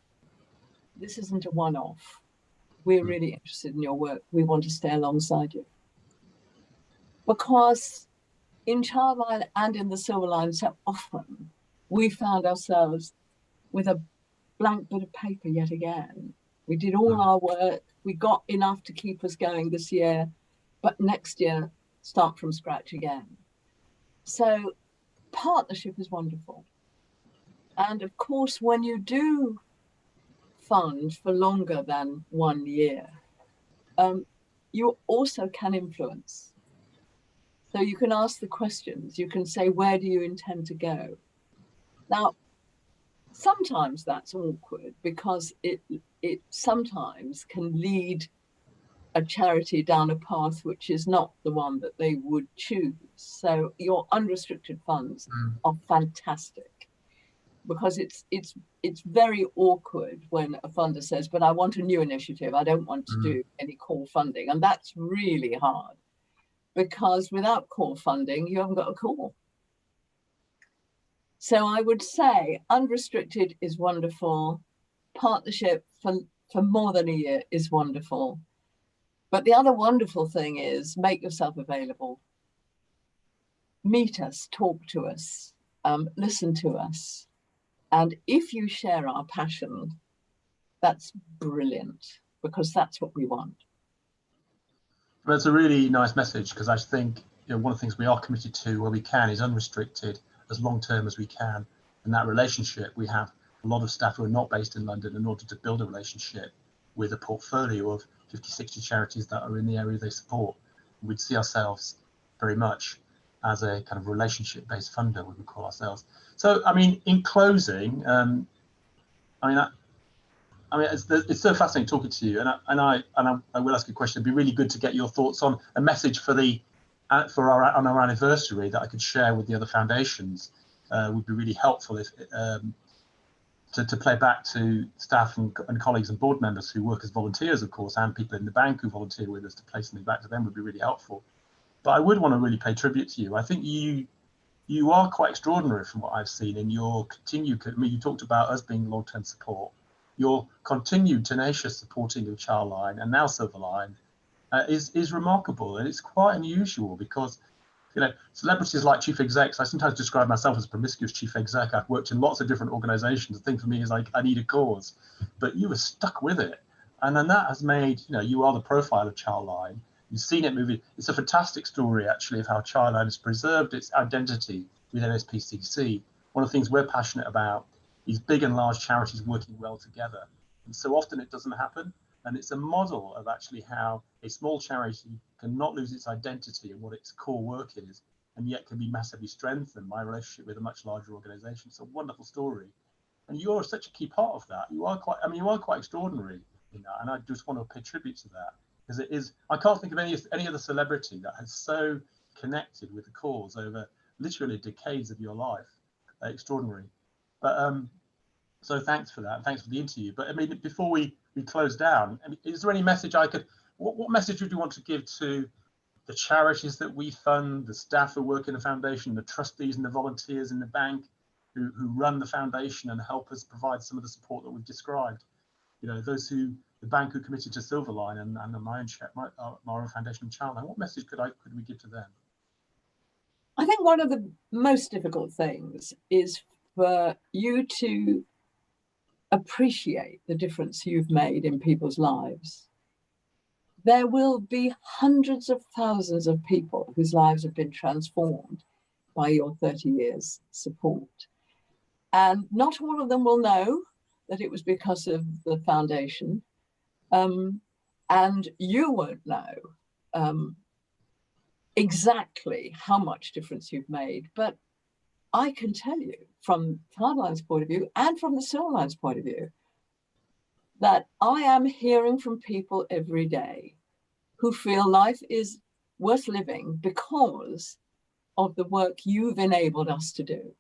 this isn't a one-off, we're really interested in your work, we want to stay alongside you. Because in Childline and in the Silver Line, so often we found ourselves with a blank bit of paper yet again. We did all our work, we got enough to keep us going this year, but next year, start from scratch again. So partnership is wonderful. And of course, when you do fund for longer than 1 year, you also can influence. So you can ask the questions, you can say, where do you intend to go? Now, sometimes that's awkward because it sometimes can lead a charity down a path which is not the one that they would choose. So your unrestricted funds are fantastic, because it's very awkward when a funder says, but I want a new initiative, I don't want to do any core funding. And that's really hard, because without core funding, you haven't got a core. So I would say unrestricted is wonderful. Partnership for more than a year is wonderful. But the other wonderful thing is make yourself available. Meet us, talk to us, listen to us. And if you share our passion, that's brilliant, because that's what we want. That's a really nice message, because I think one of the things we are committed to where we can is unrestricted as long-term as we can. And that relationship, we have a lot of staff who are not based in London in order to build a relationship with a portfolio of 50, 60 charities that are in the area they support. We'd see ourselves very much as a kind of relationship-based funder, we would call ourselves. So, I mean, in closing, it's so fascinating talking to you, and I will ask you a question. It'd be really good to get your thoughts on a message for on our anniversary that I could share with the other foundations. Would be really helpful if to play back to staff and colleagues and board members who work as volunteers, of course, and people in the bank who volunteer with us, to play something back to them would be really helpful. But I would want to really pay tribute to you. I think you are quite extraordinary from what I've seen in your continued, you talked about us being long-term support, your continued tenacious supporting of Childline and now Silverline is remarkable, and it's quite unusual, because celebrities like chief execs, I sometimes describe myself as a promiscuous chief exec. I've worked in lots of different organizations. The thing for me is like, I need a cause, but you were stuck with it. And then that has made, you are the profile of Childline. You've seen it moving. It's a fantastic story, actually, of how Childline has preserved its identity within SPCC. One of the things we're passionate about is big and large charities working well together. And so often it doesn't happen. And it's a model of actually how a small charity can not lose its identity and what its core work is, and yet can be massively strengthened by a relationship with a much larger organization. It's a wonderful story. And you're such a key part of that. You are quite extraordinary in that. And I just want to pay tribute to that, because it is, I can't think of any other celebrity that has so connected with the cause over literally decades of your life. Extraordinary. But so thanks for that. Thanks for the interview. But I mean, before we close down, is there any message what message would you want to give to the charities that we fund, the staff who work in the foundation, the trustees and the volunteers in the bank who run the foundation and help us provide some of the support that we've described? Those the bank who committed to Silverline and my own foundation, Childline. What message could we give to them? I think one of the most difficult things is for you to appreciate the difference you've made in people's lives. There will be hundreds of thousands of people whose lives have been transformed by your 30 years support. And not all of them will know that it was because of the foundation, And you won't know exactly how much difference you've made, but I can tell you from Childline's point of view and from the Silverline's point of view that I am hearing from people every day who feel life is worth living because of the work you've enabled us to do.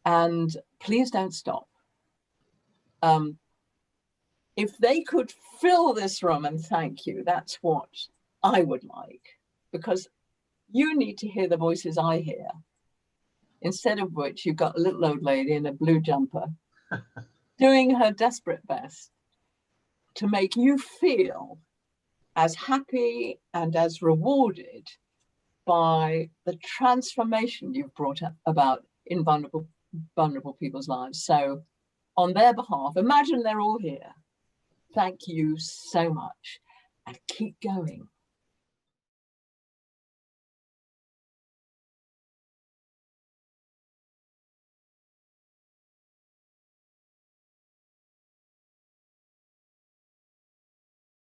And please don't stop. If they could fill this room and thank you, that's what I would like, because you need to hear the voices I hear, instead of which you've got a little old lady in a blue jumper doing her desperate best to make you feel as happy and as rewarded by the transformation you've brought about in vulnerable people's lives. So on their behalf, imagine they're all here. Thank you so much, and keep going.